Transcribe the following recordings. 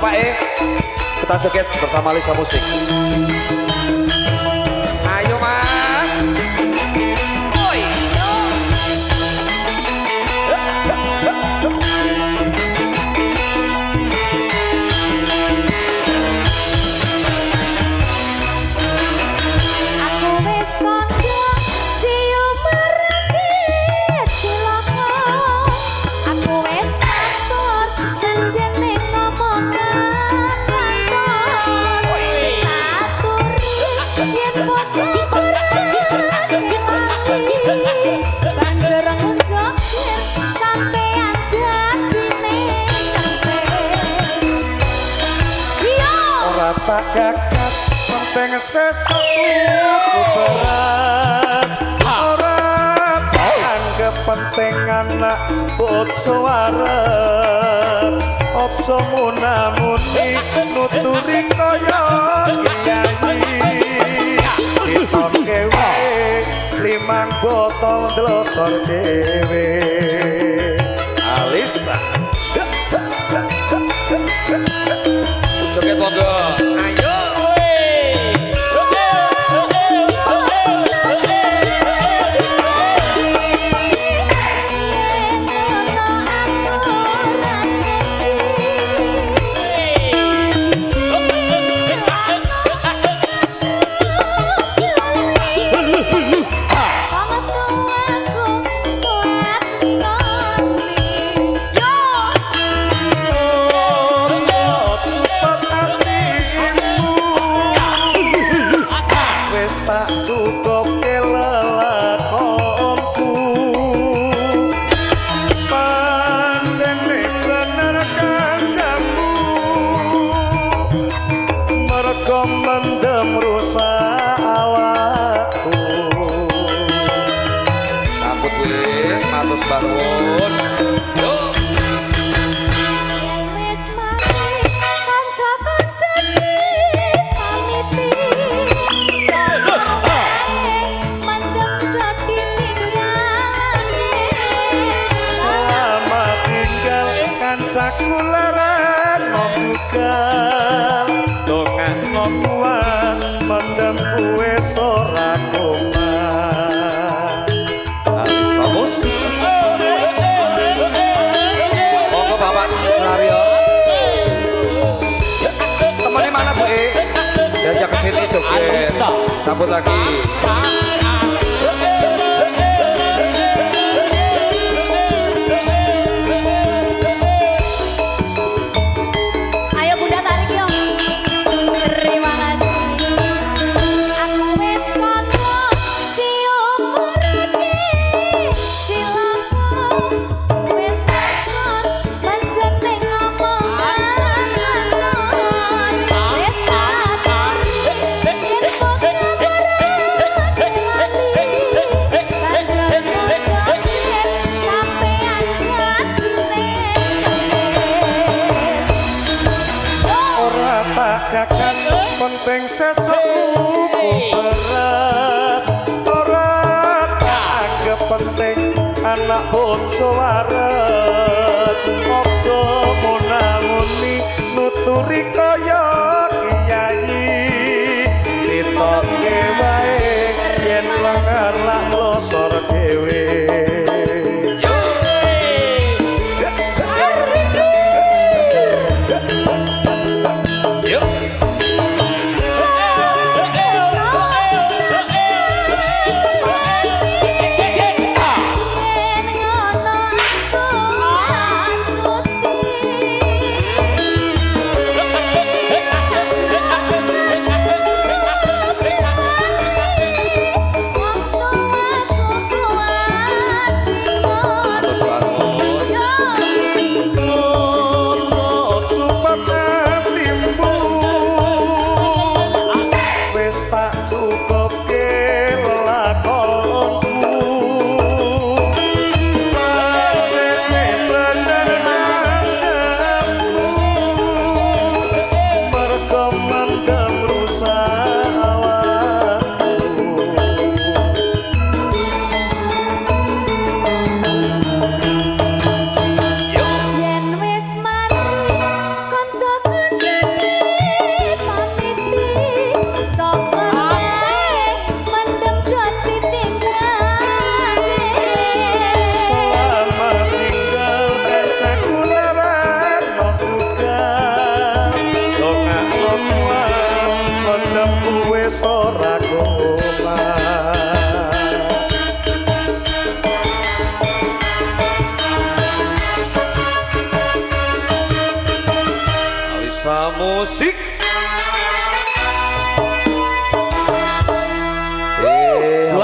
Pak E. Kita joget bersama Lisa Musik. Ayo Mas. Oi. tak gagas penting sesuatu beras ora anggap penting anak bojo arep ojo munamuni nuturi kaya kiai ditoke wae 5 botol glosor dhewe Alisa joget monggo ayo tak cukup kelelakonku pancen bener kandamu mergo mendem rusak awakku sambut kuwi matur bangun yo sakularan membuka dongan nomuan mendem kue sorak omah Alis Famus monggo Bapak Sunario temennya mana Bu E diajak ke sini joget sambut lagi gagas penting sesuatu beras ora anggap penting anak bojo arep ojo munamuni nuturi kaya kiai ditoke wae yen lengar lak losor dhewe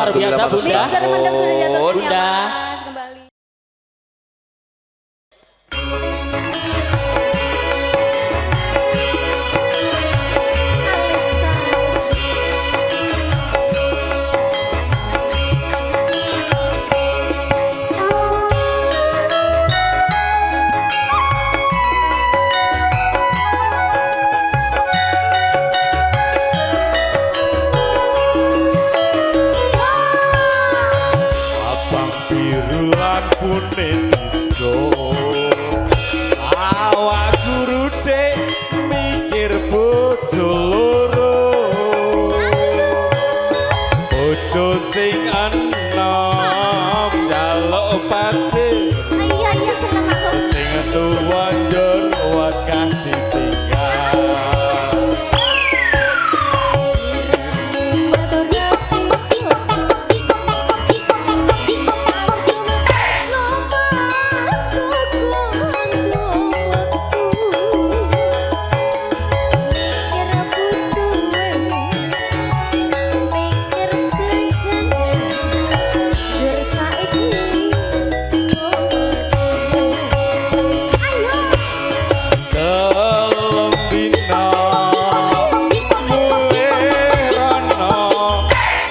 Luar biasa Alhamdulillah, Bunda. Mister Mendem sudah jatuh Bunda. Mas kembali. Abang biru lampune disco awak guru dek mikir bojo loro bojo sing enom njaluk pacir Iya seneng aku. sing tuwa njur wakah ditinggal telung dina mulih rono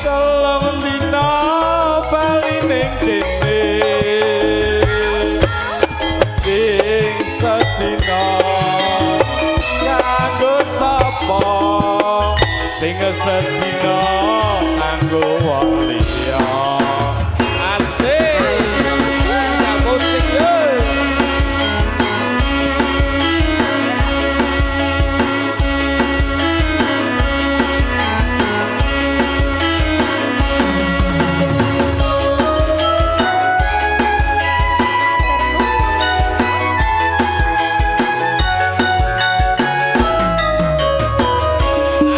telung dina bali ning kene sing sedina kanggo sapa sing sedina kanggo wong liya asik ya musik yo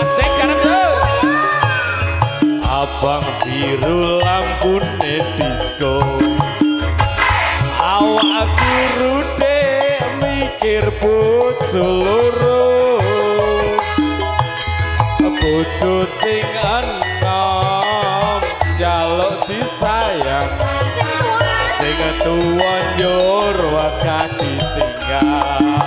asik karep yo abang biru lampune disco awak guru dek mikir bojo loro bojo sing enom njaluk disayang sing tuwa njur wakah ditinggal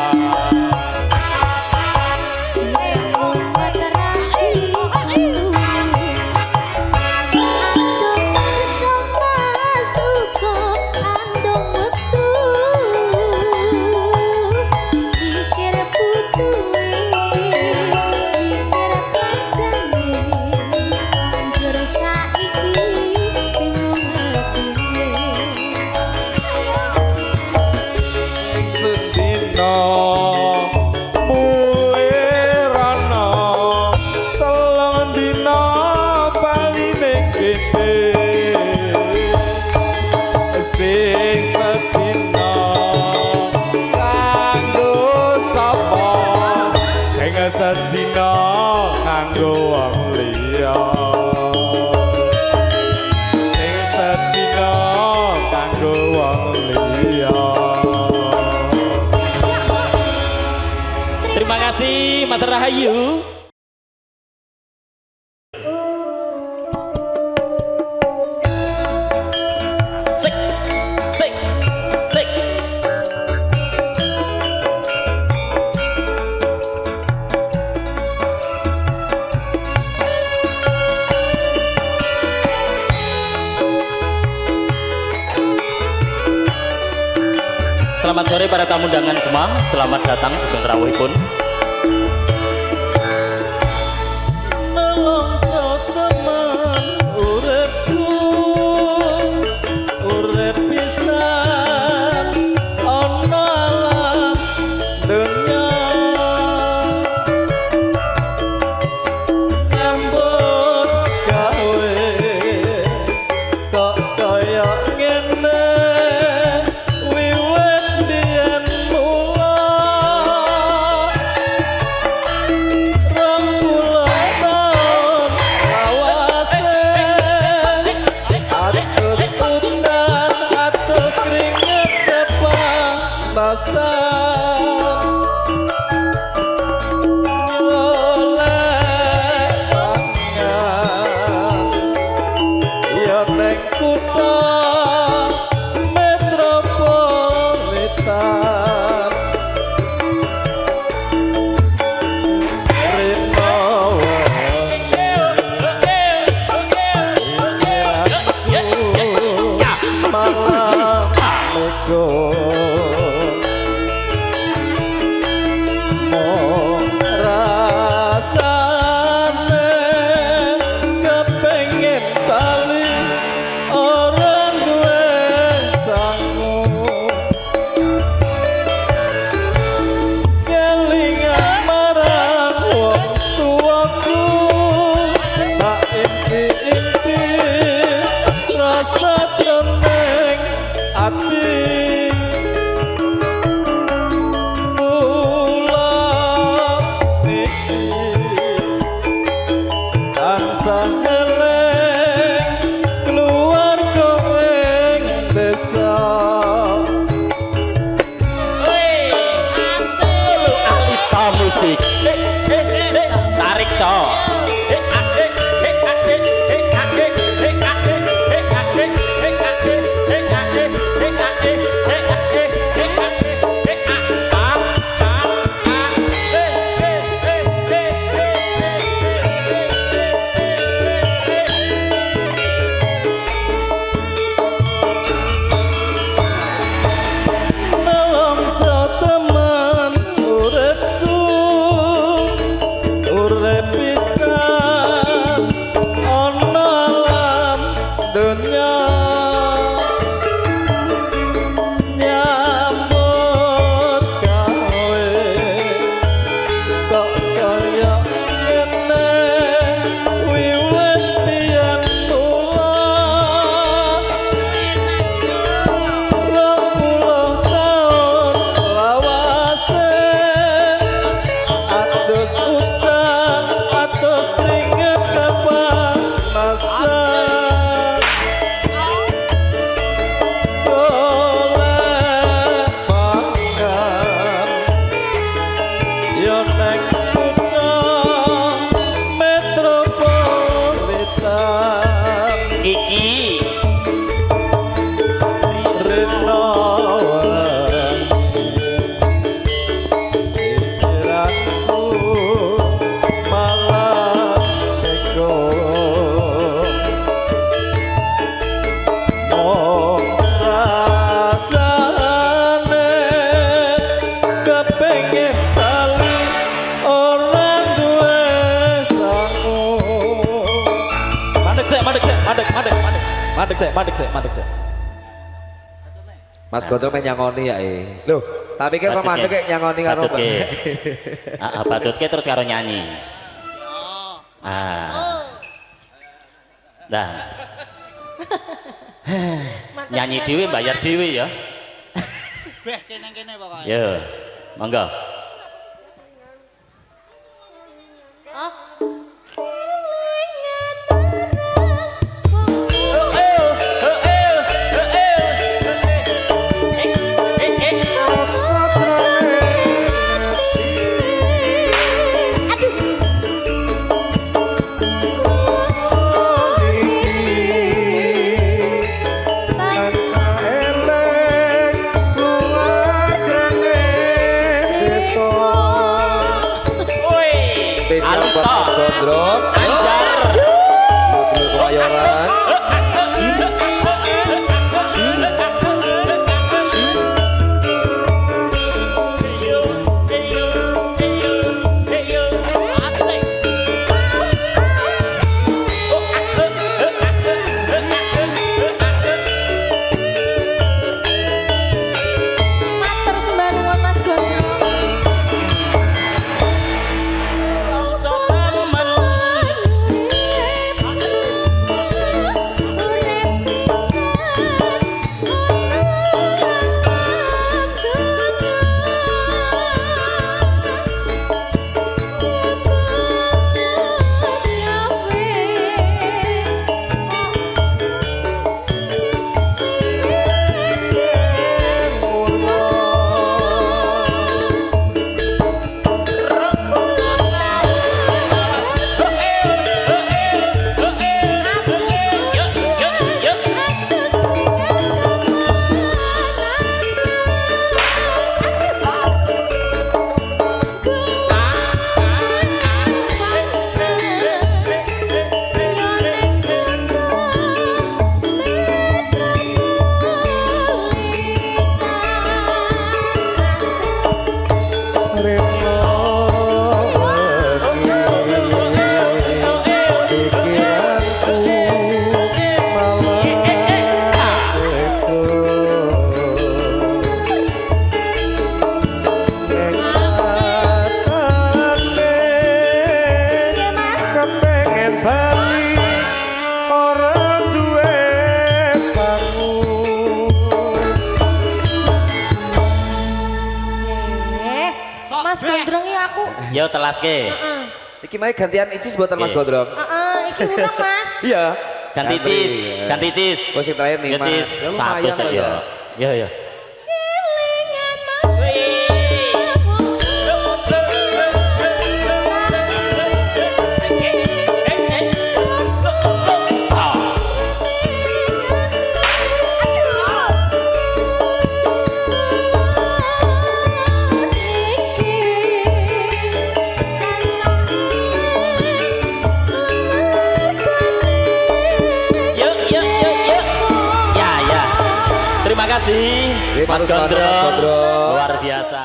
sedina mulih rono telung dina bali ning kene sing sedina kanggo sapa sing sedina kanggo wong liya sing sedina kanggo wong liya. Terima kasih Mas Rahayu. Sik, sik, sik. Selamat sore para tamu undangan semua. Selamat datang sugeng rawuhipun. Nelongso temen uripku, urip pisan ana alam dunya. Nyambut gawe kok kaya ngene. madek sik. Mas Gondrong main nyangoni ya Loh, tapi kan Pak Mandek kayak nyangoni karo Mbak. Bacutke terus karo nyanyi. Dah. Nyanyi dhewe bayar dhewe ya. Beh kene pokoke. Yo. Monggo. Spesial buat Mas Gondrong. Anjar. Dulu Kemayoran. Matur sembah nuwun Mas Gondrong. Mas Gondrong ya aku. Yo telaske. Iki mai gantian Icis buatan Mas Gondrong. Iki urang Mas. Iya. Ganti cis, ganti cis. Oh, sing terakhir nih, Ya, Cis. Mas. Ya, Satu lumayan saja. lah ya. Ya, ya. Yuk, yuk, yuk, yuk. Ya, ya. Terima kasih, Mas Mas Gondrong. Gondrong. Luar biasa.